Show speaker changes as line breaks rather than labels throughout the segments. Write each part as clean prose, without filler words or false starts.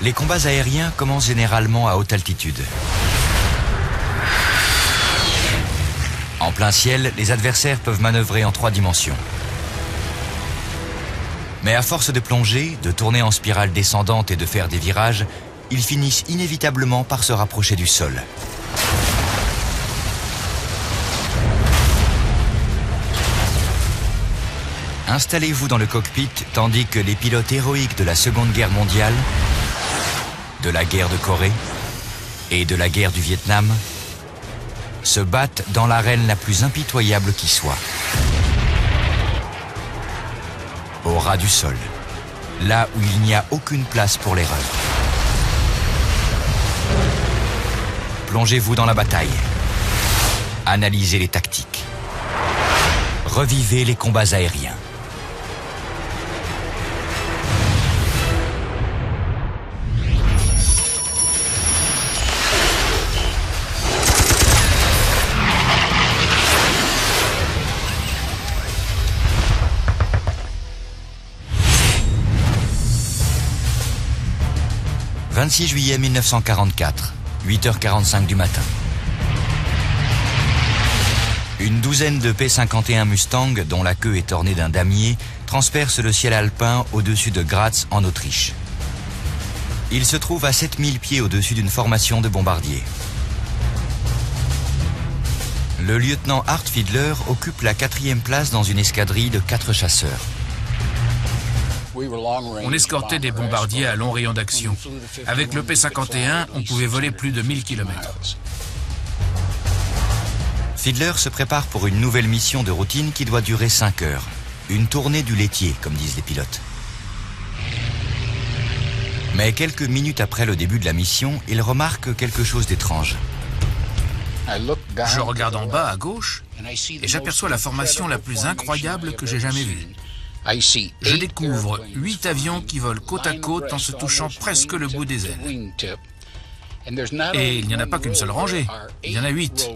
Les combats aériens commencent généralement à haute altitude. En plein ciel, les adversaires peuvent manœuvrer en 3 dimensions. Mais à force de plonger, de tourner en spirale descendante et de faire des virages, ils finissent inévitablement par se rapprocher du sol. Installez-vous dans le cockpit tandis que les pilotes héroïques de la Seconde Guerre mondiale, de la guerre de Corée et de la guerre du Vietnam se battent dans l'arène la plus impitoyable qui soit. Au ras du sol, là où il n'y a aucune place pour l'erreur. Plongez-vous dans la bataille. Analysez les tactiques. Revivez les combats aériens. « 26 juillet 1944, 8h45 du matin. Une douzaine de P-51 Mustang, dont la queue est ornée d'un damier, transpercent le ciel alpin au-dessus de Graz, en Autriche. Ils se trouvent à 7000 pieds au-dessus d'une formation de bombardiers. Le lieutenant Art Fiedler occupe la 4e place dans une escadrille de 4 chasseurs.
On escortait des bombardiers à long rayon d'action. Avec le P-51, on pouvait voler plus de 1000 km.
Fiedler se prépare pour une nouvelle mission de routine qui doit durer 5 heures. Une tournée du laitier, comme disent les pilotes. Mais quelques minutes après le début de la mission, il remarque quelque chose d'étrange.
Je regarde en bas à gauche et j'aperçois la formation la plus incroyable que j'ai jamais vue. Je découvre 8 avions qui volent côte à côte en se touchant presque le bout des ailes. Et il n'y en a pas qu'une seule rangée, il y en a 8,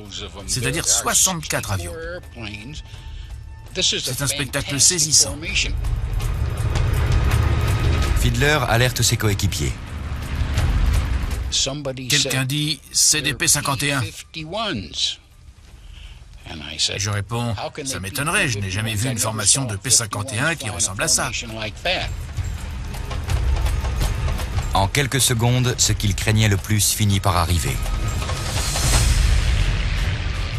c'est-à-dire 64 avions. C'est un spectacle saisissant.
Fiedler alerte ses coéquipiers.
Quelqu'un dit « c'est des P-51 ». Je réponds « ça m'étonnerait, je n'ai jamais vu une formation de P-51 qui ressemble à ça ».
En quelques secondes, ce qu'il craignait le plus finit par arriver.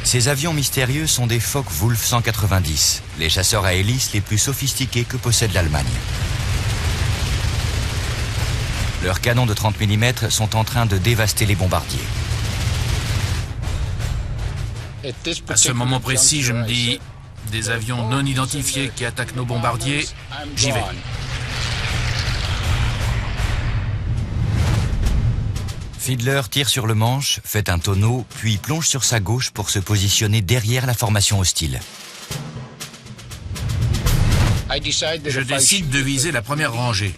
Ces avions mystérieux sont des Focke-Wulf 190, les chasseurs à hélice les plus sophistiqués que possède l'Allemagne. Leurs canons de 30 mm sont en train de dévaster les bombardiers.
À ce moment précis, je me dis, des avions non identifiés qui attaquent nos bombardiers, j'y vais.
Fiedler tire sur le manche, fait un tonneau, puis plonge sur sa gauche pour se positionner derrière la formation hostile.
Je décide de viser la première rangée.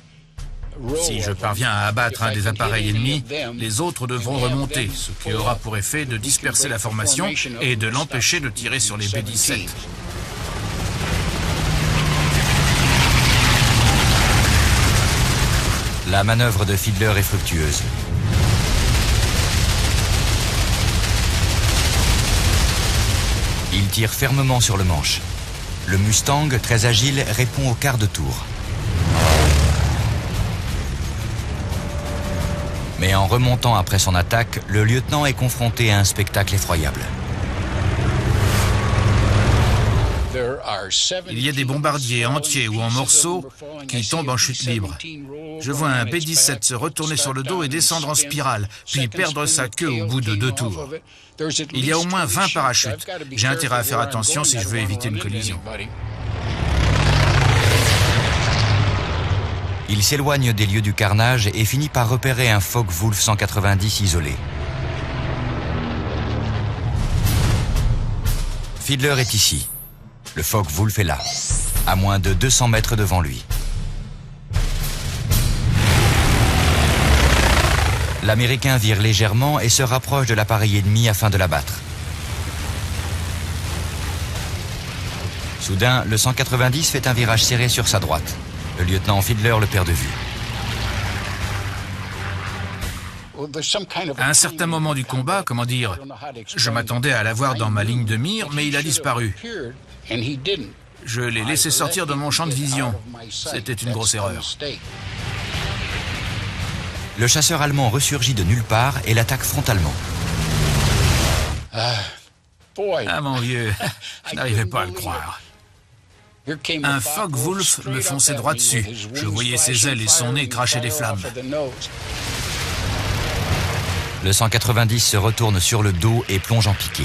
Si je parviens à abattre un des appareils ennemis, les autres devront remonter, ce qui aura pour effet de disperser la formation et de l'empêcher de tirer sur les B-17.
La manœuvre de Fiedler est fructueuse. Il tire fermement sur le manche. Le Mustang, très agile, répond au quart de tour. Mais en remontant après son attaque, le lieutenant est confronté à un spectacle effroyable.
Il y a des bombardiers entiers ou en morceaux qui tombent en chute libre. Je vois un B-17 se retourner sur le dos et descendre en spirale, puis perdre sa queue au bout de 2 tours. Il y a au moins 20 parachutes. J'ai intérêt à faire attention si je veux éviter une collision.
Il s'éloigne des lieux du carnage et finit par repérer un Focke-Wulf 190 isolé. Fiedler est ici. Le Focke-Wulf est là, à moins de 200 mètres devant lui. L'Américain vire légèrement et se rapproche de l'appareil ennemi afin de l'abattre. Soudain, le 190 fait un virage serré sur sa droite. Le lieutenant Fiedler le perd de vue.
À un certain moment du combat, comment dire, je m'attendais à l'avoir dans ma ligne de mire, mais il a disparu. Je l'ai laissé sortir de mon champ de vision. C'était une grosse erreur.
Le chasseur allemand ressurgit de nulle part et l'attaque frontalement.
Ah mon vieux, je n'arrivais pas à le croire. Un Focke-Wulf me fonçait droit dessus. Je voyais ses ailes et son nez cracher des flammes.
Le 190 se retourne sur le dos et plonge en piqué.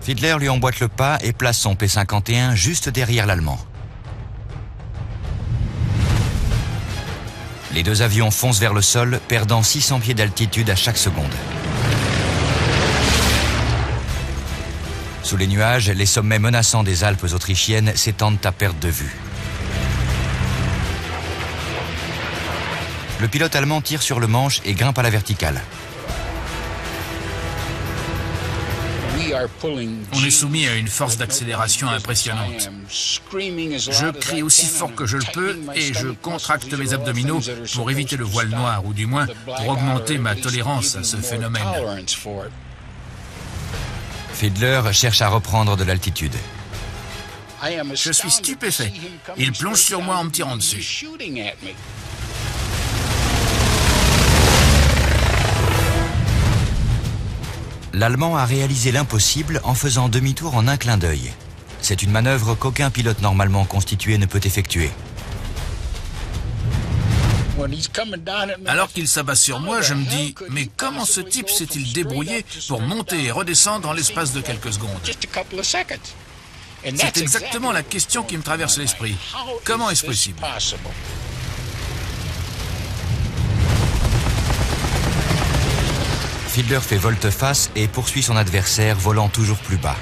Fiedler lui emboîte le pas et place son P-51 juste derrière l'Allemand. Les deux avions foncent vers le sol, perdant 600 pieds d'altitude à chaque seconde. Sous les nuages, les sommets menaçants des Alpes autrichiennes s'étendent à perte de vue. Le pilote allemand tire sur le manche et grimpe à la verticale.
On est soumis à une force d'accélération impressionnante. Je crie aussi fort que je le peux et je contracte mes abdominaux pour éviter le voile noir, ou du moins pour augmenter ma tolérance à ce phénomène.
Fiedler cherche à reprendre de l'altitude.
Je suis stupéfait. Il plonge sur moi en me tirant dessus.
L'Allemand a réalisé l'impossible en faisant demi-tour en un clin d'œil. C'est une manœuvre qu'aucun pilote normalement constitué ne peut effectuer.
Alors qu'il s'abat sur moi, je me dis, mais comment ce type s'est-il débrouillé pour monter et redescendre en l'espace de quelques secondes? C'est exactement la question qui me traverse l'esprit. Comment est-ce possible?
Fiedler fait volte-face et poursuit son adversaire, volant toujours plus bas.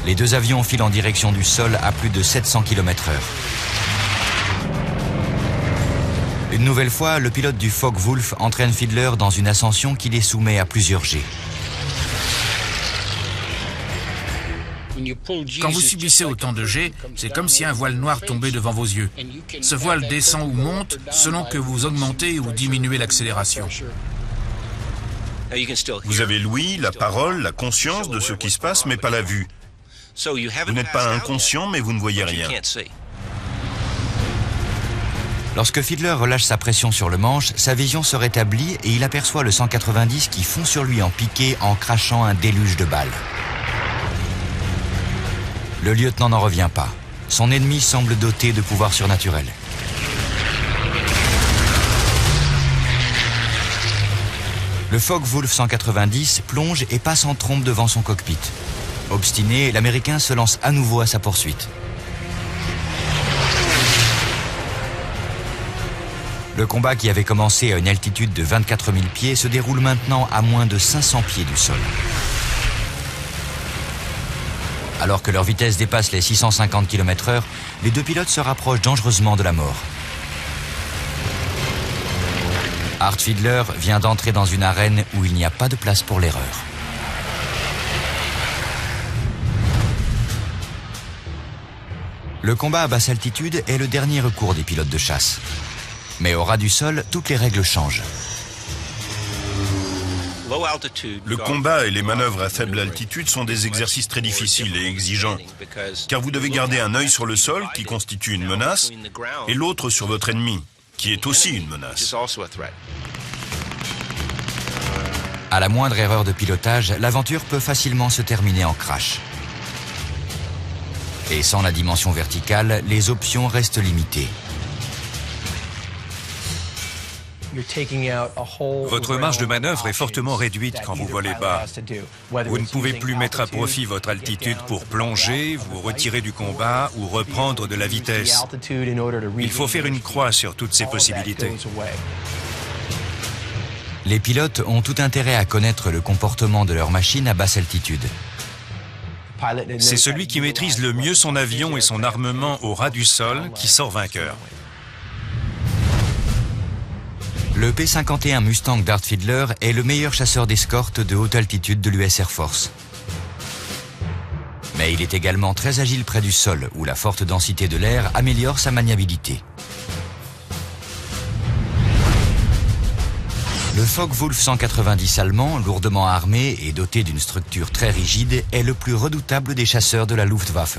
Les deux avions filent en direction du sol à plus de 700 km/h. Une nouvelle fois, le pilote du Focke-Wulf entraîne Fiedler dans une ascension qui les soumet à plusieurs jets.
Quand vous subissez autant de jets, c'est comme si un voile noir tombait devant vos yeux. Ce voile descend ou monte selon que vous augmentez ou diminuez l'accélération.
Vous avez l'ouïe, la parole, la conscience de ce qui se passe, mais pas la vue. Vous n'êtes pas inconscient, mais vous ne voyez rien.
Lorsque Fiedler relâche sa pression sur le manche, sa vision se rétablit et il aperçoit le 190 qui fond sur lui en piqué en crachant un déluge de balles. Le lieutenant n'en revient pas. Son ennemi semble doté de pouvoirs surnaturels. Le Focke-Wulf 190 plonge et passe en trombe devant son cockpit. Obstiné, l'Américain se lance à nouveau à sa poursuite. Le combat qui avait commencé à une altitude de 24 000 pieds se déroule maintenant à moins de 500 pieds du sol. Alors que leur vitesse dépasse les 650 km/h, les deux pilotes se rapprochent dangereusement de la mort. Art Fiedler vient d'entrer dans une arène où il n'y a pas de place pour l'erreur. Le combat à basse altitude est le dernier recours des pilotes de chasse. Mais au ras du sol, toutes les règles changent.
Le combat et les manœuvres à faible altitude sont des exercices très difficiles et exigeants, car vous devez garder un œil sur le sol, qui constitue une menace, et l'autre sur votre ennemi, qui est aussi une menace.
À la moindre erreur de pilotage, l'aventure peut facilement se terminer en crash. Et sans la dimension verticale, les options restent limitées.
Votre marge de manœuvre est fortement réduite quand vous volez bas. Vous ne pouvez plus mettre à profit votre altitude pour plonger, vous retirer du combat ou reprendre de la vitesse. Il faut faire une croix sur toutes ces possibilités.
Les pilotes ont tout intérêt à connaître le comportement de leur machine à basse altitude.
C'est celui qui maîtrise le mieux son avion et son armement au ras du sol qui sort vainqueur.
Le P-51 Mustang d'Art Fiedler est le meilleur chasseur d'escorte de haute altitude de l'US Air Force. Mais il est également très agile près du sol, où la forte densité de l'air améliore sa maniabilité. Le Focke-Wulf 190 allemand, lourdement armé et doté d'une structure très rigide, est le plus redoutable des chasseurs de la Luftwaffe.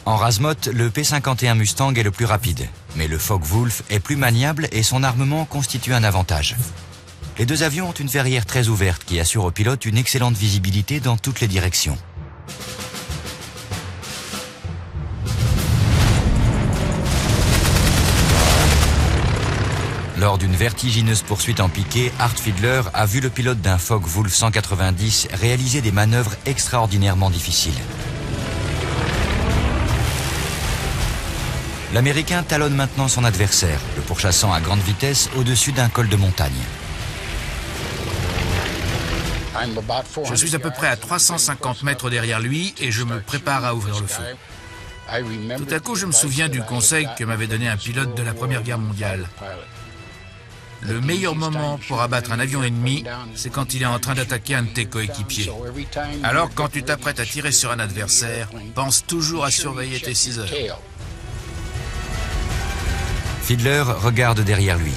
En Razmot, le P-51 Mustang est le plus rapide, mais le Focke-Wulf est plus maniable et son armement constitue un avantage. Les deux avions ont une verrière très ouverte qui assure au pilote une excellente visibilité dans toutes les directions. Lors d'une vertigineuse poursuite en piqué, Art Fiedler a vu le pilote d'un Focke-Wulf 190 réaliser des manœuvres extraordinairement difficiles. L'Américain talonne maintenant son adversaire, le pourchassant à grande vitesse au-dessus d'un col de montagne.
Je suis à peu près à 350 mètres derrière lui et je me prépare à ouvrir le feu. Tout à coup, je me souviens du conseil que m'avait donné un pilote de la Première Guerre mondiale. Le meilleur moment pour abattre un avion ennemi, c'est quand il est en train d'attaquer un de tes coéquipiers. Alors, quand tu t'apprêtes à tirer sur un adversaire, pense toujours à surveiller tes 6 heures.
Fiedler regarde derrière lui.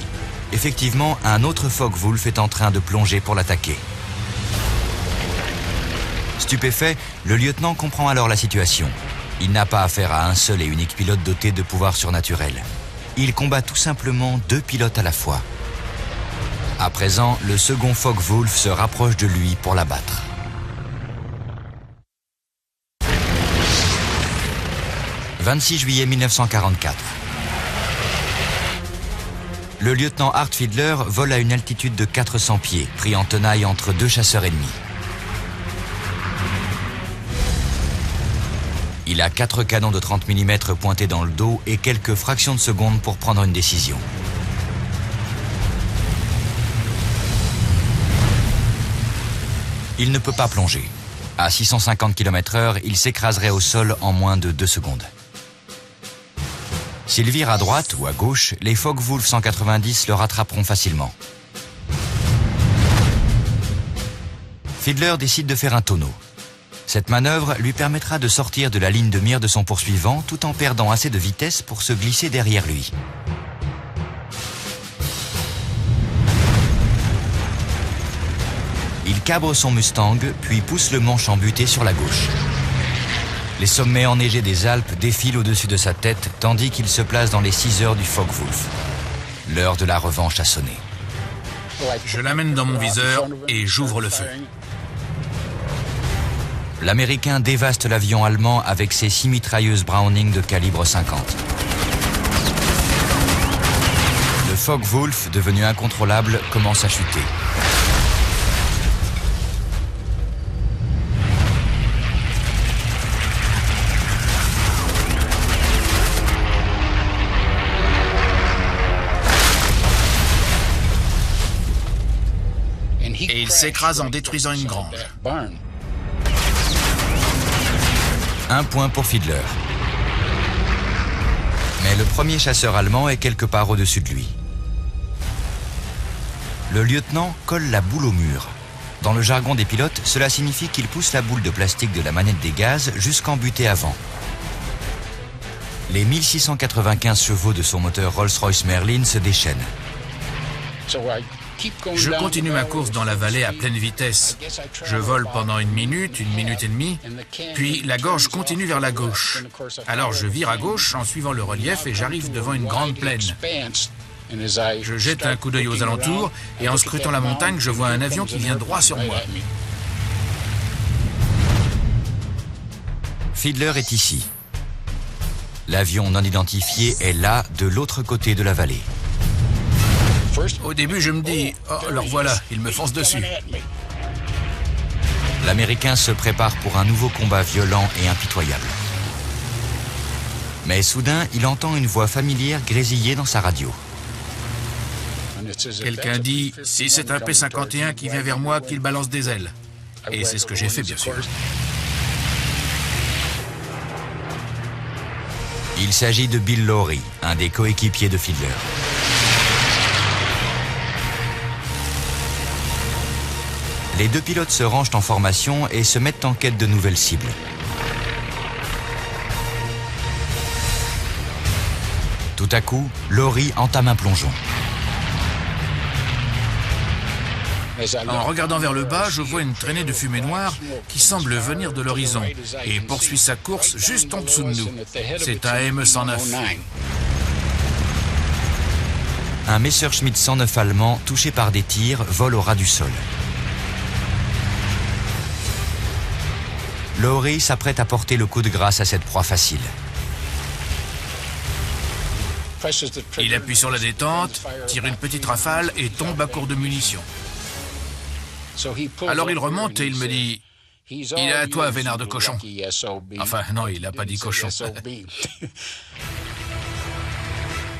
Effectivement, un autre Focke-Wulf est en train de plonger pour l'attaquer. Stupéfait, le lieutenant comprend alors la situation. Il n'a pas affaire à un seul et unique pilote doté de pouvoirs surnaturels. Il combat tout simplement 2 pilotes à la fois. À présent, le second Focke-Wulf se rapproche de lui pour l'abattre. « 26 juillet 1944. Le lieutenant Art Fiedler vole à une altitude de 400 pieds, pris en tenaille entre 2 chasseurs ennemis. Il a 4 canons de 30 mm pointés dans le dos et quelques fractions de seconde pour prendre une décision. Il ne peut pas plonger. À 650 km/h, il s'écraserait au sol en moins de 2 secondes. S'il vire à droite ou à gauche, les Focke-Wulf 190 le rattraperont facilement. Fiedler décide de faire un tonneau. Cette manœuvre lui permettra de sortir de la ligne de mire de son poursuivant tout en perdant assez de vitesse pour se glisser derrière lui. Il cabre son Mustang, puis pousse le manche embuté sur la gauche. Les sommets enneigés des Alpes défilent au-dessus de sa tête, tandis qu'il se place dans les 6 heures du Focke-Wulf. L'heure de la revanche a sonné.
Je l'amène dans mon viseur et j'ouvre le feu.
L'Américain dévaste l'avion allemand avec ses 6 mitrailleuses Browning de calibre 50. Le Focke-Wulf, devenu incontrôlable, commence à chuter.
Et il s'écrase en détruisant une grange.
1 point pour Fiedler. Mais le premier chasseur allemand est quelque part au-dessus de lui. Le lieutenant colle la boule au mur. Dans le jargon des pilotes, cela signifie qu'il pousse la boule de plastique de la manette des gaz jusqu'en butée avant. Les 1695 chevaux de son moteur Rolls-Royce Merlin se déchaînent.
Je continue ma course dans la vallée à pleine vitesse. Je vole pendant 1 minute, 1 minute et demie, puis la gorge continue vers la gauche. Alors je vire à gauche en suivant le relief et j'arrive devant une grande plaine. Je jette un coup d'œil aux alentours et en scrutant la montagne, je vois un avion qui vient droit sur moi.
Fiedler est ici. L'avion non identifié est là, de l'autre côté de la vallée.
Au début, je me dis, oh, alors voilà, il me fonce dessus.
L'Américain se prépare pour un nouveau combat violent et impitoyable. Mais soudain, il entend une voix familière grésiller dans sa radio.
Quelqu'un dit, si c'est un P-51 qui vient vers moi, qu'il balance des ailes. Et c'est ce que j'ai fait, bien sûr.
Il s'agit de Bill Lawry, un des coéquipiers de Fiedler. Les deux pilotes se rangent en formation et se mettent en quête de nouvelles cibles. Tout à coup, Laurie entame un plongeon.
En regardant vers le bas, je vois une traînée de fumée noire qui semble venir de l'horizon et poursuit sa course juste en dessous de nous. C'est un ME-109.
Un Messerschmitt 109 allemand, touché par des tirs, vole au ras du sol. Laurie s'apprête à porter le coup de grâce à cette proie facile.
Il appuie sur la détente, tire une petite rafale et tombe à court de munitions. Alors il remonte et il me dit « Il est à toi, vénard de cochon ». Enfin, non, il n'a pas dit cochon.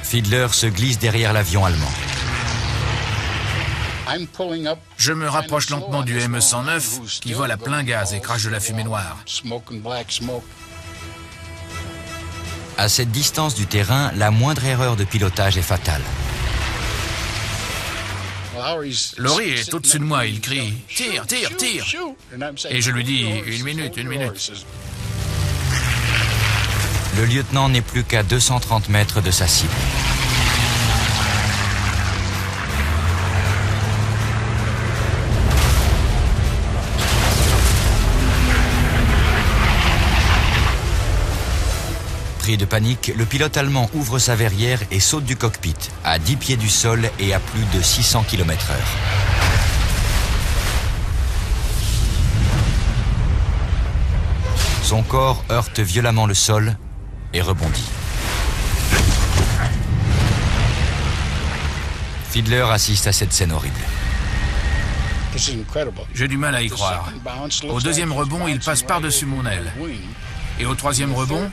Fiedler se glisse derrière l'avion allemand.
Je me rapproche lentement du ME-109 qui vole à plein gaz et crache de la fumée noire.
À cette distance du terrain, la moindre erreur de pilotage est fatale.
Laurie est au-dessus de moi, il crie « Tire, tire, tire !» Et je lui dis « Une minute, une minute !»
Le lieutenant n'est plus qu'à 230 mètres de sa cible. Pris de panique, le pilote allemand ouvre sa verrière et saute du cockpit, à 10 pieds du sol et à plus de 600 km/h. Son corps heurte violemment le sol et rebondit. Fiedler assiste à cette scène horrible.
J'ai du mal à y croire. Au deuxième rebond, il passe par-dessus mon aile. Et au troisième rebond,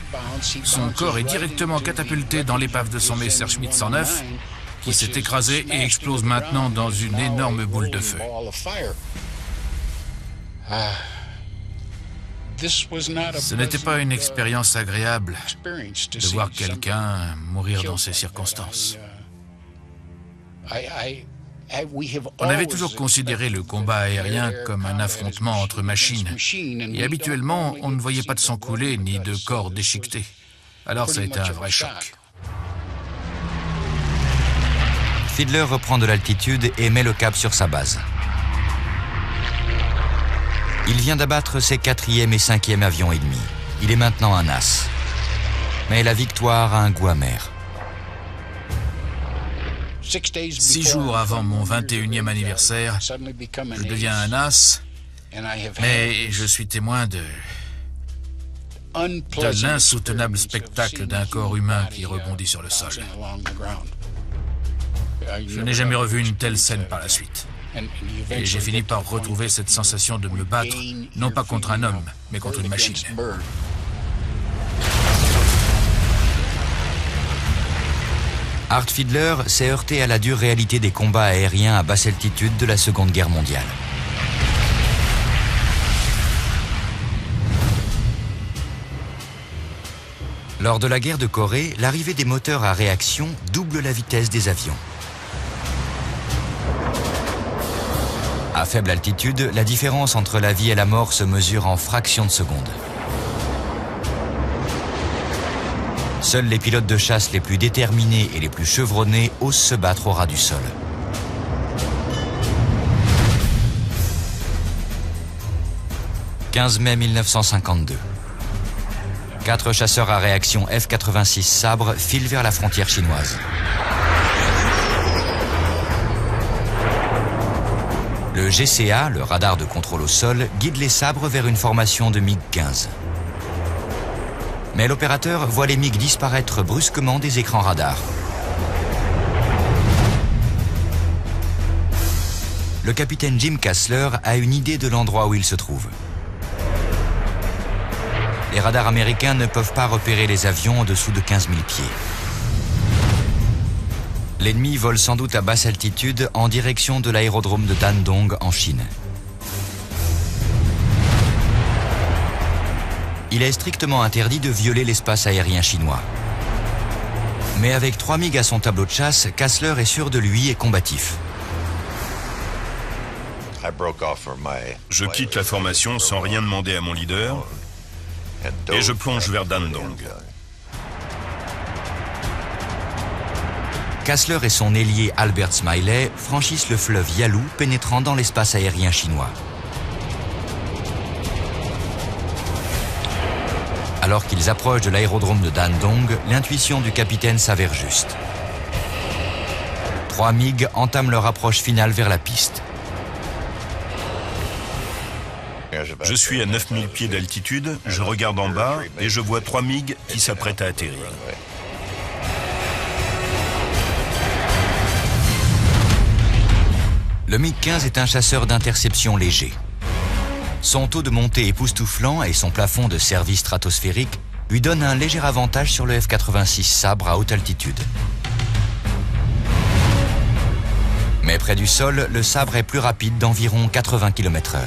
son corps est directement catapulté dans l'épave de son Messerschmitt 109, qui s'est écrasé et explose maintenant dans une énorme boule de feu. Ce n'était pas une expérience agréable de voir quelqu'un mourir dans ces circonstances. On avait toujours considéré le combat aérien comme un affrontement entre machines. Et habituellement, on ne voyait pas de sang couler ni de corps déchiquetés. Alors ça a été un vrai choc.
Fiedler reprend de l'altitude et met le cap sur sa base. Il vient d'abattre ses 4e et 5e avions ennemis. Il est maintenant un as. Mais la victoire a un goût amer.
6 jours avant mon 21e anniversaire, je deviens un as, mais je suis témoin de l'insoutenable spectacle d'un corps humain qui rebondit sur le sol. Je n'ai jamais revu une telle scène par la suite. Et j'ai fini par retrouver cette sensation de me battre, non pas contre un homme, mais contre une machine.
Art Fiedler s'est heurté à la dure réalité des combats aériens à basse altitude de la Seconde Guerre mondiale. Lors de la guerre de Corée, l'arrivée des moteurs à réaction double la vitesse des avions. À faible altitude, la différence entre la vie et la mort se mesure en fractions de secondes. Seuls les pilotes de chasse les plus déterminés et les plus chevronnés osent se battre au ras du sol. « 15 mai 1952. 4 chasseurs à réaction F-86 Sabre filent vers la frontière chinoise. Le GCA, le radar de contrôle au sol, guide les sabres vers une formation de MiG-15. Mais l'opérateur voit les MiG disparaître brusquement des écrans radars. Le capitaine Jim Kassler a une idée de l'endroit où il se trouve. Les radars américains ne peuvent pas repérer les avions en dessous de 15 000 pieds. L'ennemi vole sans doute à basse altitude en direction de l'aérodrome de Dandong en Chine. Il est strictement interdit de violer l'espace aérien chinois. Mais avec 3 MiG à son tableau de chasse, Kassler est sûr de lui et combatif.
Je quitte la formation sans rien demander à mon leader et je plonge vers Dan Dong.
Kassler et son ailier Albert Smiley franchissent le fleuve Yalu, pénétrant dans l'espace aérien chinois. Alors qu'ils approchent de l'aérodrome de Dan Dong, l'intuition du capitaine s'avère juste. 3 MiG entament leur approche finale vers la piste.
Je suis à 9000 pieds d'altitude, je regarde en bas et je vois 3 MiG qui s'apprêtent à atterrir.
Le MiG-15 est un chasseur d'interception léger. Son taux de montée époustouflant et son plafond de service stratosphérique lui donnent un léger avantage sur le F-86 Sabre à haute altitude. Mais près du sol, le Sabre est plus rapide d'environ 80 km/h.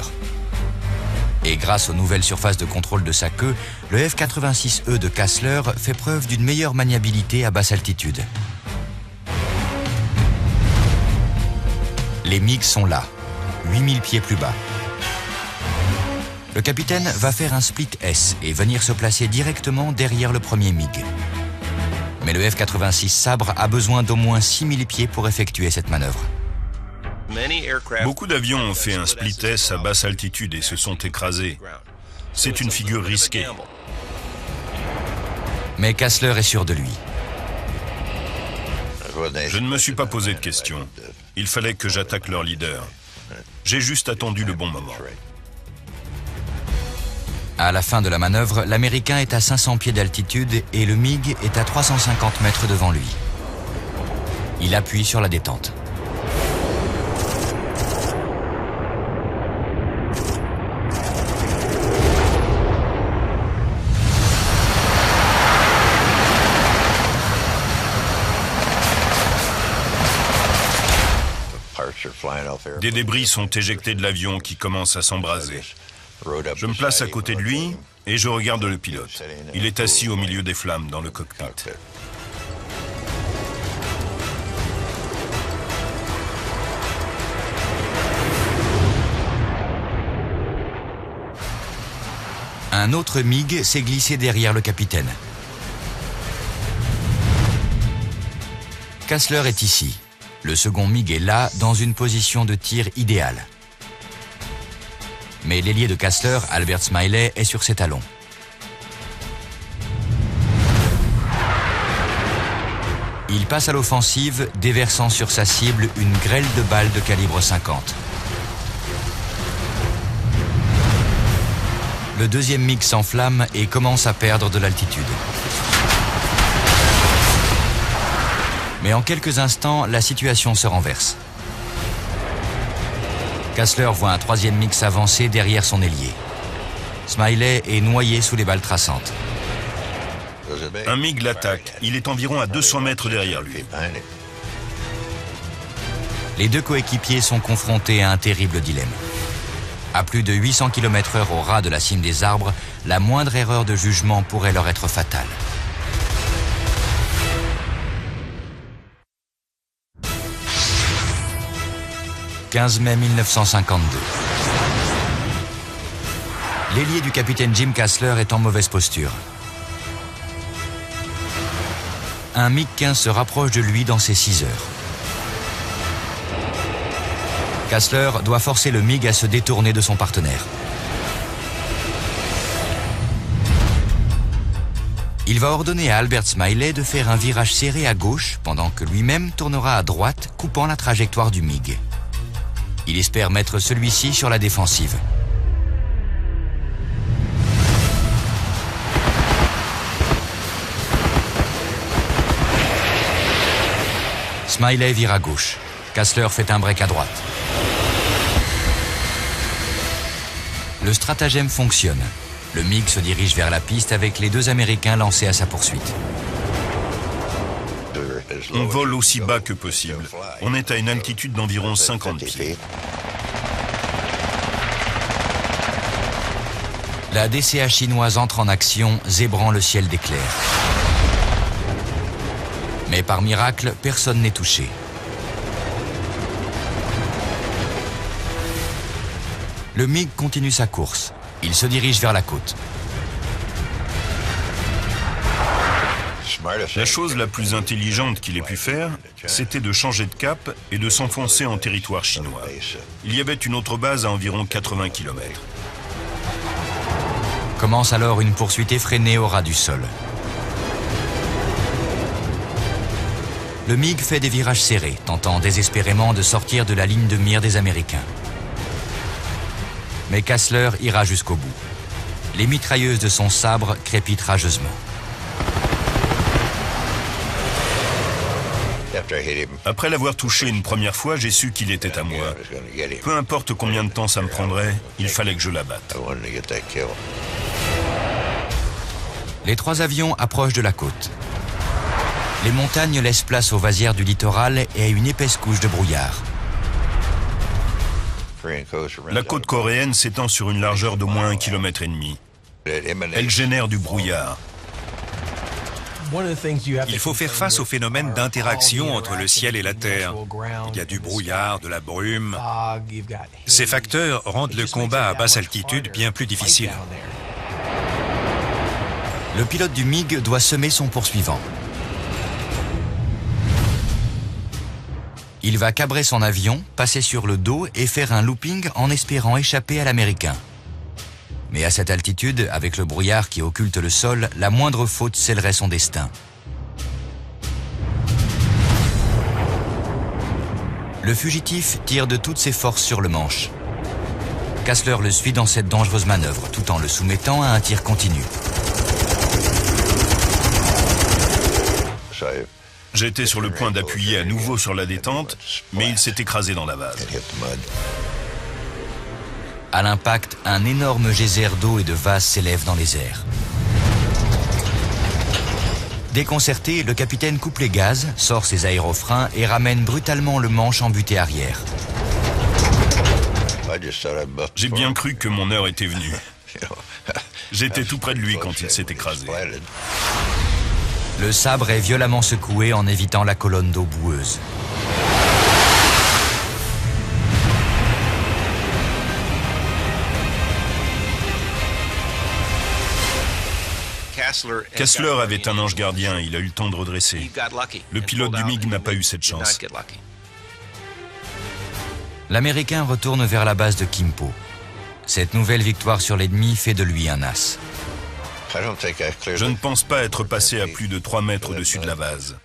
Et grâce aux nouvelles surfaces de contrôle de sa queue, le F-86E de Kassler fait preuve d'une meilleure maniabilité à basse altitude. Les MiG sont là, 8000 pieds plus bas. Le capitaine va faire un split S et venir se placer directement derrière le premier MiG. Mais le F-86 Sabre a besoin d'au moins 6000 pieds pour effectuer cette manœuvre.
Beaucoup d'avions ont fait un split S à basse altitude et se sont écrasés. C'est une figure risquée.
Mais Kassler est sûr de lui.
Je ne me suis pas posé de questions. Il fallait que j'attaque leur leader. J'ai juste attendu le bon moment.
À la fin de la manœuvre, l'Américain est à 500 pieds d'altitude et le MiG est à 350 mètres devant lui. Il appuie sur la détente.
Des débris sont éjectés de l'avion qui commence à s'embraser. Je me place à côté de lui et je regarde le pilote. Il est assis au milieu des flammes dans le cockpit.
Un autre MiG s'est glissé derrière le capitaine. Kassler est ici. Le second MiG est là, dans une position de tir idéale. Mais l'ailier de Kassler, Albert Smiley, est sur ses talons. Il passe à l'offensive, déversant sur sa cible une grêle de balles de calibre 50. Le deuxième MiG s'enflamme et commence à perdre de l'altitude. Mais en quelques instants, la situation se renverse. Kassler voit un troisième MiG s'avancer derrière son ailier. Smiley est noyé sous les balles traçantes.
Un MiG l'attaque. Il est environ à 200 mètres derrière lui.
Les deux coéquipiers sont confrontés à un terrible dilemme. À plus de 800 km/h au ras de la cime des arbres, la moindre erreur de jugement pourrait leur être fatale. « 15 mai 1952. L'ailier du capitaine Jim Kassler est en mauvaise posture. Un MiG-15 se rapproche de lui dans ces 6 heures. Kassler doit forcer le MiG à se détourner de son partenaire. Il va ordonner à Albert Smiley de faire un virage serré à gauche pendant que lui-même tournera à droite, coupant la trajectoire du MiG. Il espère mettre celui-ci sur la défensive. Smiley vire à gauche. Kassler fait un break à droite. Le stratagème fonctionne. Le MiG se dirige vers la piste avec les deux Américains lancés à sa poursuite.
On vole aussi bas que possible. On est à une altitude d'environ 50 pieds.
La DCA chinoise entre en action, zébrant le ciel d'éclairs. Mais par miracle, personne n'est touché. Le MiG continue sa course. Il se dirige vers la côte.
La chose la plus intelligente qu'il ait pu faire, c'était de changer de cap et de s'enfoncer en territoire chinois. Il y avait une autre base à environ 80 km.
Commence alors une poursuite effrénée au ras du sol. Le MiG fait des virages serrés, tentant désespérément de sortir de la ligne de mire des Américains. Mais Kassler ira jusqu'au bout. Les mitrailleuses de son sabre crépitent rageusement.
Après l'avoir touché une première fois, j'ai su qu'il était à moi. Peu importe combien de temps ça me prendrait, il fallait que je l'abatte.
Les 3 avions approchent de la côte. Les montagnes laissent place aux vasières du littoral et à une épaisse couche de brouillard.
La côte coréenne s'étend sur une largeur d'au moins 1,5 km. Elle génère du brouillard.
Il faut faire face au phénomène d'interaction entre le ciel et la terre. Il y a du brouillard, de la brume. Ces facteurs rendent le combat à basse altitude bien plus difficile.
Le pilote du MiG doit semer son poursuivant. Il va cabrer son avion, passer sur le dos et faire un looping en espérant échapper à l'Américain. Mais à cette altitude, avec le brouillard qui occulte le sol, la moindre faute scellerait son destin. Le fugitif tire de toutes ses forces sur le manche. Kassler le suit dans cette dangereuse manœuvre, tout en le soumettant à un tir continu.
J'étais sur le point d'appuyer à nouveau sur la détente, mais il s'est écrasé dans la vase.
À l'impact, un énorme geyser d'eau et de vase s'élève dans les airs. Déconcerté, le capitaine coupe les gaz, sort ses aérofreins et ramène brutalement le manche en butée arrière.
J'ai bien cru que mon heure était venue. J'étais tout près de lui quand il s'est écrasé.
Le sabre est violemment secoué en évitant la colonne d'eau boueuse.
Kassler avait un ange gardien, il a eu le temps de redresser. Le pilote du MiG n'a pas eu cette chance.
L'Américain retourne vers la base de Kimpo. Cette nouvelle victoire sur l'ennemi fait de lui un as.
Je ne pense pas être passé à plus de 3 mètres au-dessus de la base.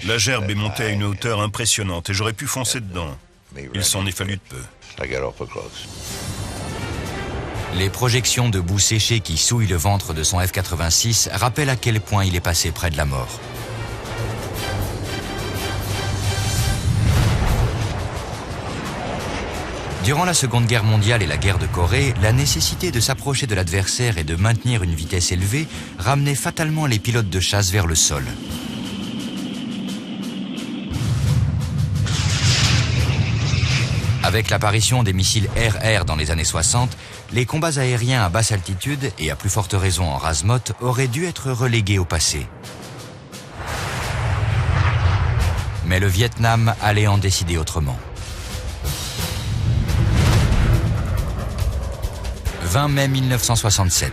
La gerbe est montée à une hauteur impressionnante et j'aurais pu foncer dedans. Il s'en est fallu de peu.
Les projections de boue séchée qui souillent le ventre de son F-86 rappellent à quel point il est passé près de la mort. Durant la Seconde Guerre mondiale et la guerre de Corée, la nécessité de s'approcher de l'adversaire et de maintenir une vitesse élevée ramenait fatalement les pilotes de chasse vers le sol. Avec l'apparition des missiles air-air dans les années 60, les combats aériens à basse altitude et à plus forte raison en rase-motte auraient dû être relégués au passé. Mais le Vietnam allait en décider autrement. 20 mai 1967.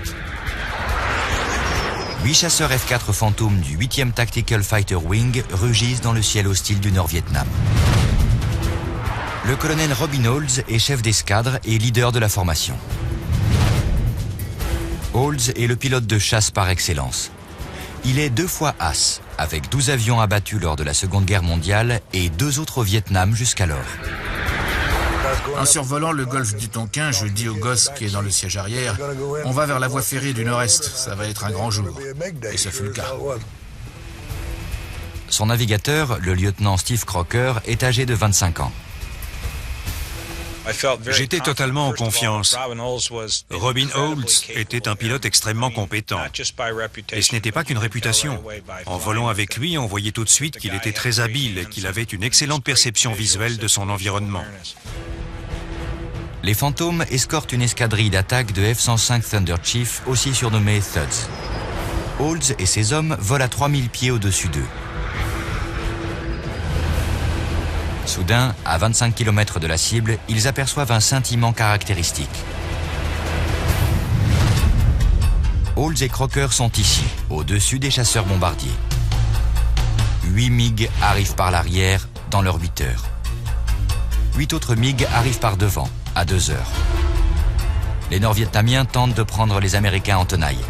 8 chasseurs F-4 Phantom du 8e Tactical Fighter Wing rugissent dans le ciel hostile du Nord-Vietnam. Le colonel Robin Olds est chef d'escadre et leader de la formation. Olds est le pilote de chasse par excellence. Il est 2 fois as, avec 12 avions abattus lors de la Seconde Guerre mondiale et 2 autres au Vietnam jusqu'alors.
En survolant le golfe du Tonkin, je dis au gosse qui est dans le siège arrière, on va vers la voie ferrée du nord-est, ça va être un grand jour. Et ce fut le cas.
Son navigateur, le lieutenant Steve Crocker, est âgé de 25 ans.
J'étais totalement en confiance. Robin Olds était un pilote extrêmement compétent. Et ce n'était pas qu'une réputation. En volant avec lui, on voyait tout de suite qu'il était très habile et qu'il avait une excellente perception visuelle de son environnement.
Les Phantoms escortent une escadrille d'attaque de F-105 Thunder Chief, aussi surnommée Thuds. Olds et ses hommes volent à 3000 pieds au-dessus d'eux. Soudain, à 25 km de la cible, ils aperçoivent un scintillement caractéristique. Olds et Crocker sont ici, au-dessus des chasseurs bombardiers. 8 MiG arrivent par l'arrière dans leurs 8 heures. 8 autres MiG arrivent par devant, à 2 heures. Les Nord-Vietnamiens tentent de prendre les Américains en tenaille.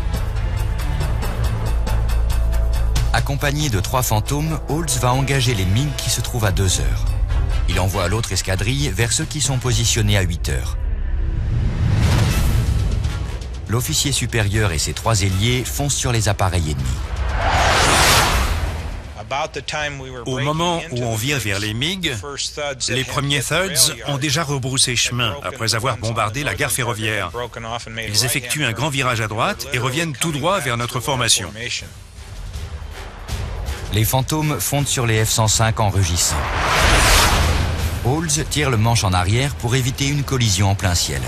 Accompagné de 3 fantômes, Olds va engager les MiG qui se trouvent à 2 heures. Il envoie l'autre escadrille vers ceux qui sont positionnés à 8 heures. L'officier supérieur et ses 3 ailiers foncent sur les appareils ennemis.
Au moment où on vire vers les MiG, les premiers Thuds ont déjà rebroussé chemin après avoir bombardé la gare ferroviaire. Ils effectuent un grand virage à droite et reviennent tout droit vers notre formation.
Les fantômes fondent sur les F-105 en rugissant. Olds tire le manche en arrière pour éviter une collision en plein ciel.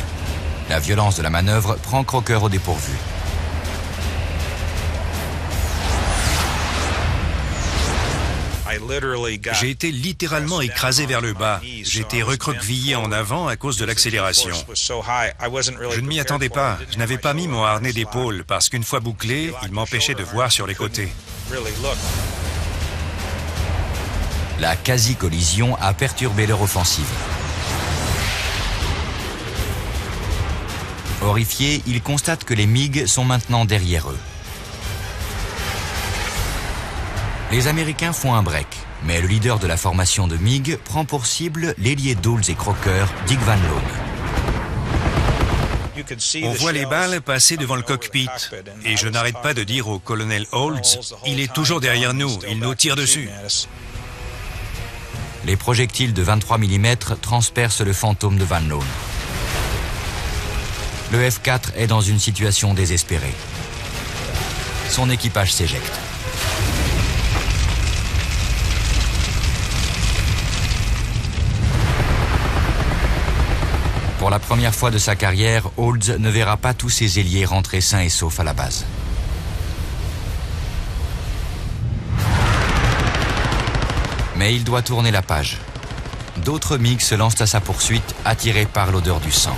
La violence de la manœuvre prend Crocker au dépourvu.
J'ai été littéralement écrasé vers le bas. J'étais recroquevillé en avant à cause de l'accélération. Je ne m'y attendais pas. Je n'avais pas mis mon harnais d'épaule parce qu'une fois bouclé, il m'empêchait de voir sur les côtés.
La quasi-collision a perturbé leur offensive. Horrifiés, ils constatent que les MiG sont maintenant derrière eux. Les Américains font un break, mais le leader de la formation de MiG prend pour cible l'ailier d'Olds et Crocker, Dick Van Loan.
On voit les balles passer devant le cockpit et je n'arrête pas de dire au colonel Olds, il est toujours derrière nous, il nous tire dessus.
Les projectiles de 23 mm transpercent le fantôme de Van Loan. Le F-4 est dans une situation désespérée. Son équipage s'éjecte. Pour la première fois de sa carrière, Olds ne verra pas tous ses ailiers rentrer sains et saufs à la base. Mais il doit tourner la page. D'autres MiG se lancent à sa poursuite, attirés par l'odeur du sang.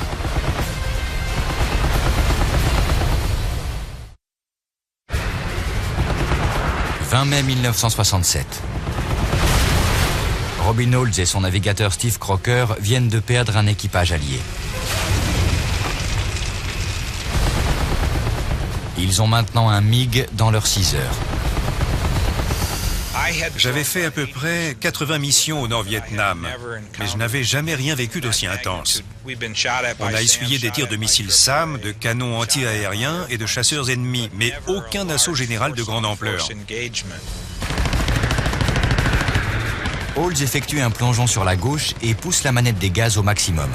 « 20 mai 1967. Robin Olds et son navigateur Steve Crocker viennent de perdre un équipage allié. Ils ont maintenant un MiG dans leurs 6 heures.
J'avais fait à peu près 80 missions au Nord-Vietnam, mais je n'avais jamais rien vécu d'aussi intense. On a essuyé des tirs de missiles SAM, de canons anti-aériens et de chasseurs ennemis, mais aucun assaut général de grande ampleur.
Olds effectue un plongeon sur la gauche et pousse la manette des gaz au maximum.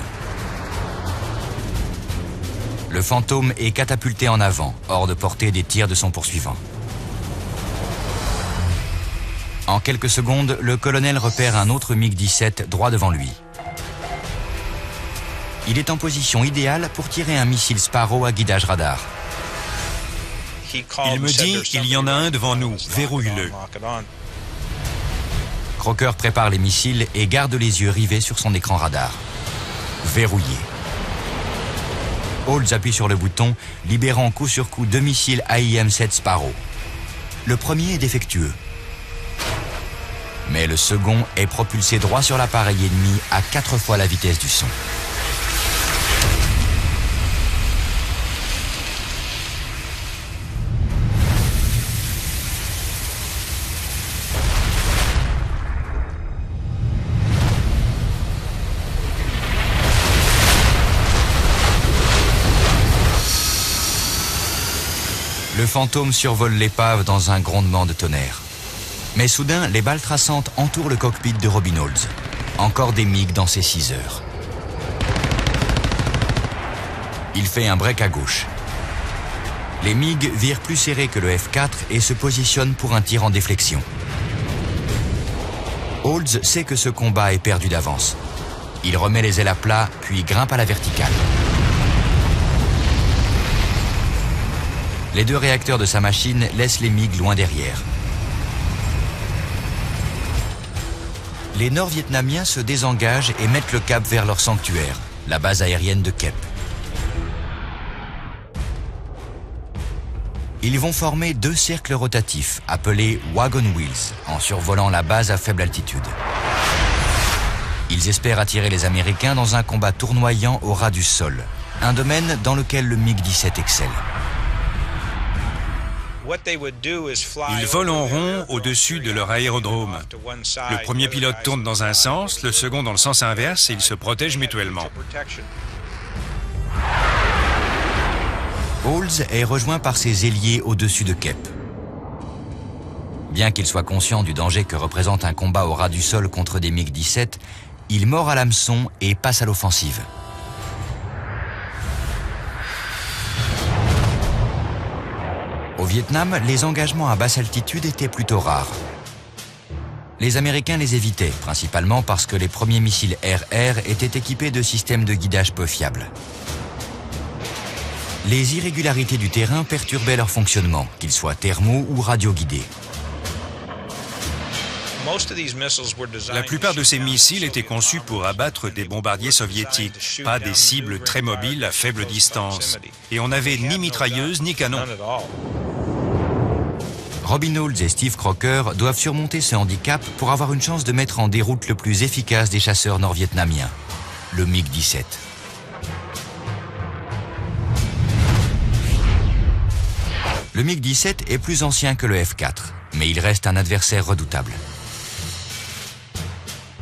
Le fantôme est catapulté en avant, hors de portée des tirs de son poursuivant. En quelques secondes, le colonel repère un autre MiG-17 droit devant lui. Il est en position idéale pour tirer un missile Sparrow à guidage radar.
Il me dit, il y en a un devant nous, verrouille-le.
Crocker prépare les missiles et garde les yeux rivés sur son écran radar. Verrouillé. Olds appuie sur le bouton, libérant coup sur coup 2 missiles AIM-7 Sparrow. Le premier est défectueux. Mais le second est propulsé droit sur l'appareil ennemi à 4 fois la vitesse du son. Le fantôme survole l'épave dans un grondement de tonnerre. Mais soudain, les balles traçantes entourent le cockpit de Robin Olds. Encore des MiG dans ses 6 heures. Il fait un break à gauche. Les MiG virent plus serré que le F-4 et se positionnent pour un tir en déflexion. Olds sait que ce combat est perdu d'avance. Il remet les ailes à plat, puis grimpe à la verticale. Les 2 réacteurs de sa machine laissent les MiG loin derrière. Les Nord-Vietnamiens se désengagent et mettent le cap vers leur sanctuaire, la base aérienne de Kep. Ils vont former 2 cercles rotatifs, appelés Wagon Wheels, en survolant la base à faible altitude. Ils espèrent attirer les Américains dans un combat tournoyant au ras du sol, un domaine dans lequel le MiG-17 excelle.
Ils volent en rond au-dessus de leur aérodrome. Le premier pilote tourne dans un sens, le second dans le sens inverse et ils se protègent mutuellement.
Olds est rejoint par ses ailiers au-dessus de Kep. Bien qu'il soit conscient du danger que représente un combat au ras du sol contre des MiG-17, il mord à l'hameçon et passe à l'offensive. Au Vietnam, les engagements à basse altitude étaient plutôt rares. Les Américains les évitaient, principalement parce que les premiers missiles air-air étaient équipés de systèmes de guidage peu fiables. Les irrégularités du terrain perturbaient leur fonctionnement, qu'ils soient thermo ou radioguidés.
La plupart de ces missiles étaient conçus pour abattre des bombardiers soviétiques, pas des cibles très mobiles à faible distance. Et on n'avait ni mitrailleuse ni canon.
Robin Olds et Steve Crocker doivent surmonter ce handicap pour avoir une chance de mettre en déroute le plus efficace des chasseurs nord-vietnamiens, le MiG-17. Le MiG-17 est plus ancien que le F-4, mais il reste un adversaire redoutable.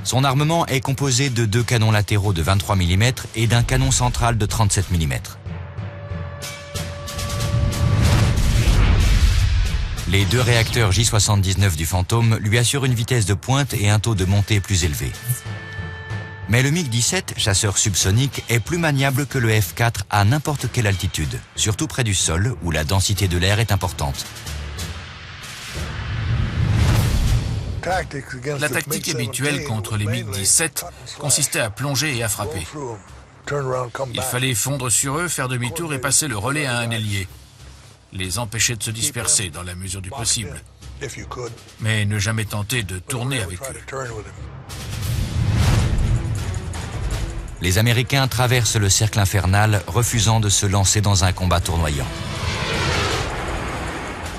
Son armement est composé de 2 canons latéraux de 23 mm et d'un canon central de 37 mm. Les 2 réacteurs J-79 du Phantom lui assurent une vitesse de pointe et un taux de montée plus élevé. Mais le MiG-17, chasseur subsonique, est plus maniable que le F-4 à n'importe quelle altitude, surtout près du sol où la densité de l'air est importante.
La tactique habituelle contre les MiG-17 consistait à plonger et à frapper. Il fallait fondre sur eux, faire demi-tour et passer le relais à un ailier. Les empêcher de se disperser dans la mesure du possible, mais ne jamais tenter de tourner avec eux.
Les Américains traversent le cercle infernal, refusant de se lancer dans un combat tournoyant.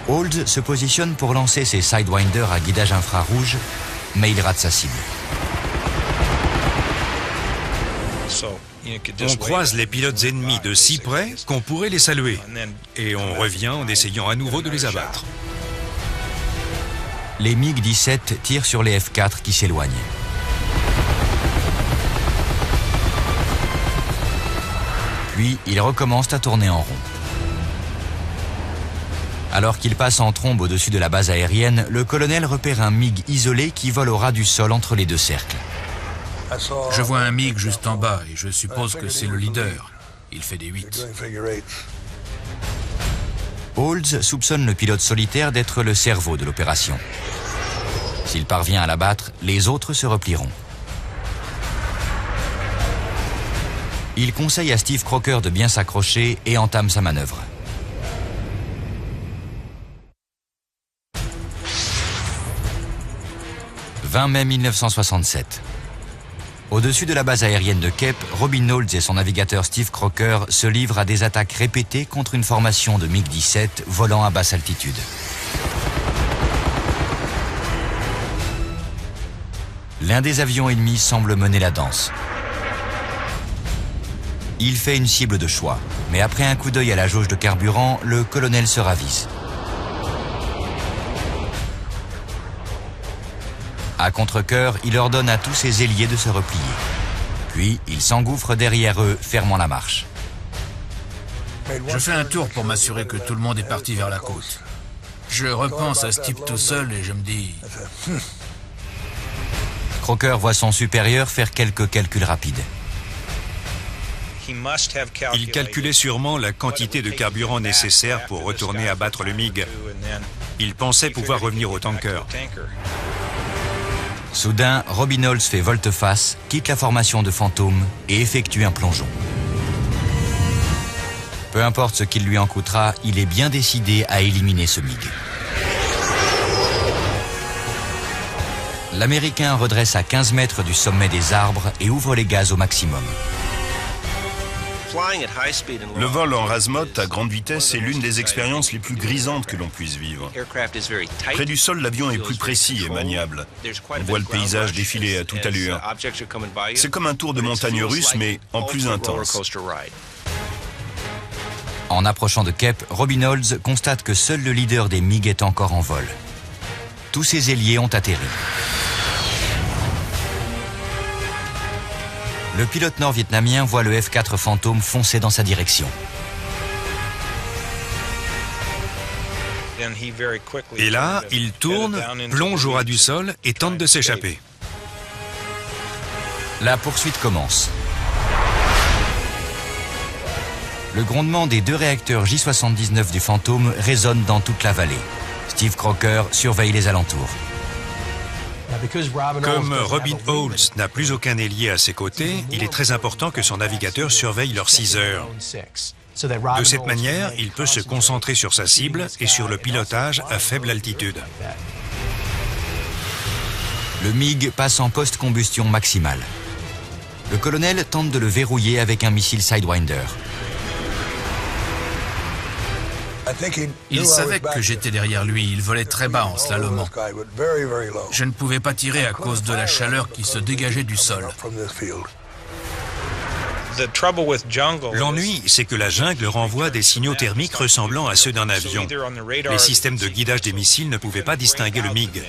Olds se positionne pour lancer ses Sidewinder à guidage infrarouge, mais il rate sa cible.
On croise les pilotes ennemis de si près qu'on pourrait les saluer. Et on revient en essayant à nouveau de les abattre.
Les MiG-17 tirent sur les F-4 qui s'éloignent. Puis, ils recommencent à tourner en rond. Alors qu'il passe en trombe au-dessus de la base aérienne, le colonel repère un MiG isolé qui vole au ras du sol entre les 2 cercles.
Je vois un MiG juste en bas et je suppose que c'est le leader. Il fait des 8.
Olds soupçonne le pilote solitaire d'être le cerveau de l'opération. S'il parvient à l'abattre, les autres se replieront. Il conseille à Steve Crocker de bien s'accrocher et entame sa manœuvre. « 20 mai 1967. Au-dessus de la base aérienne de Kep, Robin Olds et son navigateur Steve Crocker se livrent à des attaques répétées contre une formation de MiG-17 volant à basse altitude. L'un des avions ennemis semble mener la danse. Il fait une cible de choix, mais après un coup d'œil à la jauge de carburant, le colonel se ravise. À contre-cœur, il ordonne à tous ses ailiers de se replier. Puis, il s'engouffre derrière eux, fermant la marche.
Je fais un tour pour m'assurer que tout le monde est parti vers la côte. Je repense à ce type tout seul et je me dis...
Crocker voit son supérieur faire quelques calculs rapides.
Il calculait sûrement la quantité de carburant nécessaire pour retourner abattre le MiG. Il pensait pouvoir revenir au tanker.
Soudain, Robin Olds fait volte-face, quitte la formation de Phantom et effectue un plongeon. Peu importe ce qu'il lui en coûtera, il est bien décidé à éliminer ce MiG. L'Américain redresse à 15 mètres du sommet des arbres et ouvre les gaz au maximum.
Le vol en razmot à grande vitesse est l'une des expériences les plus grisantes que l'on puisse vivre. Près du sol, l'avion est plus précis et maniable. On voit le paysage défiler à toute allure. C'est comme un tour de montagne russe, mais en plus intense.
En approchant de Kep, Robin Olds constate que seul le leader des MiG est encore en vol. Tous ses ailiers ont atterri. Le pilote nord-vietnamien voit le F-4 Phantom foncer dans sa direction.
Et là, il tourne, plonge au ras du sol et tente de s'échapper.
La poursuite commence. Le grondement des 2 réacteurs J-79 du Phantom résonne dans toute la vallée. Steve Crocker surveille les alentours.
Comme Robin Olds n'a plus aucun ailier à ses côtés, il est très important que son navigateur surveille leurs 6 heures. De cette manière, il peut se concentrer sur sa cible et sur le pilotage à faible altitude.
Le MiG passe en post-combustion maximale. Le colonel tente de le verrouiller avec un missile Sidewinder.
Il savait que j'étais derrière lui, il volait très bas en slalomant. Je ne pouvais pas tirer à cause de la chaleur qui se dégageait du sol.
L'ennui, c'est que la jungle renvoie des signaux thermiques ressemblant à ceux d'un avion. Les systèmes de guidage des missiles ne pouvaient pas distinguer le MiG.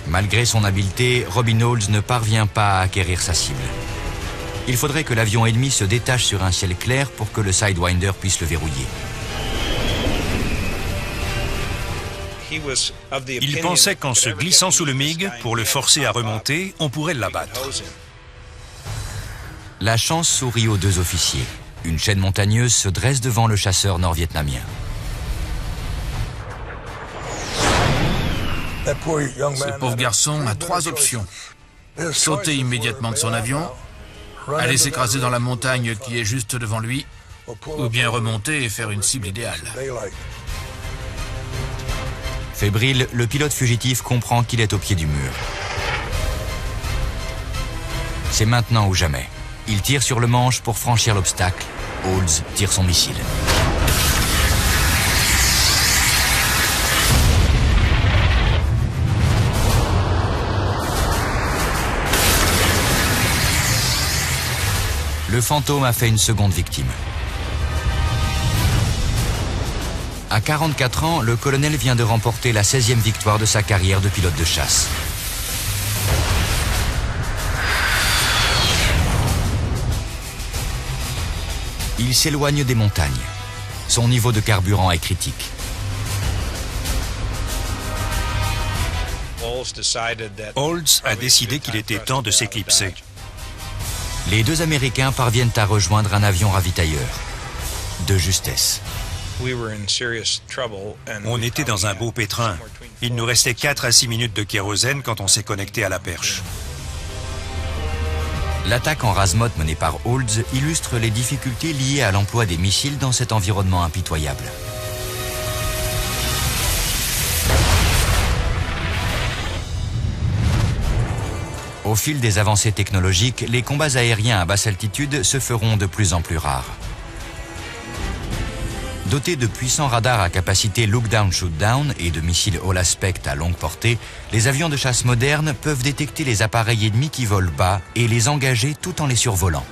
Malgré son habileté, Robin Olds ne parvient pas à acquérir sa cible. Il faudrait que l'avion ennemi se détache sur un ciel clair pour que le Sidewinder puisse le verrouiller.
Il pensait qu'en se glissant sous le MiG, pour le forcer à remonter, on pourrait l'abattre.
La chance sourit aux 2 officiers. Une chaîne montagneuse se dresse devant le chasseur nord-vietnamien.
Ce pauvre garçon a 3 options. Sauter immédiatement de son avion, aller s'écraser dans la montagne qui est juste devant lui, ou bien remonter et faire une cible idéale.
Fébrile, le pilote fugitif comprend qu'il est au pied du mur. C'est maintenant ou jamais. Il tire sur le manche pour franchir l'obstacle. Olds tire son missile. Le Phantom a fait une seconde victime. À 44 ans, le colonel vient de remporter la 16e victoire de sa carrière de pilote de chasse. Il s'éloigne des montagnes. Son niveau de carburant est critique.
Olds a décidé qu'il était temps de s'éclipser.
Les 2 Américains parviennent à rejoindre un avion ravitailleur. De justesse.
On était dans un beau pétrin. Il nous restait 4 à 6 minutes de kérosène quand on s'est connecté à la perche.
L'attaque en razmot menée par Olds illustre les difficultés liées à l'emploi des missiles dans cet environnement impitoyable. Au fil des avancées technologiques, les combats aériens à basse altitude se feront de plus en plus rares. Dotés de puissants radars à capacité look-down-shoot-down et de missiles all aspect à longue portée, les avions de chasse modernes peuvent détecter les appareils ennemis qui volent bas et les engager tout en les survolant.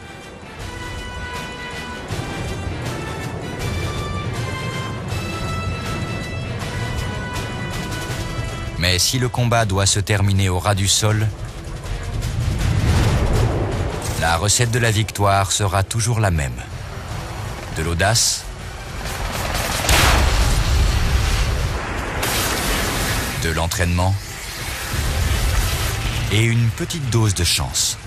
Mais si le combat doit se terminer au ras du sol, la recette de la victoire sera toujours la même. De l'audace, de l'entraînement et une petite dose de chance.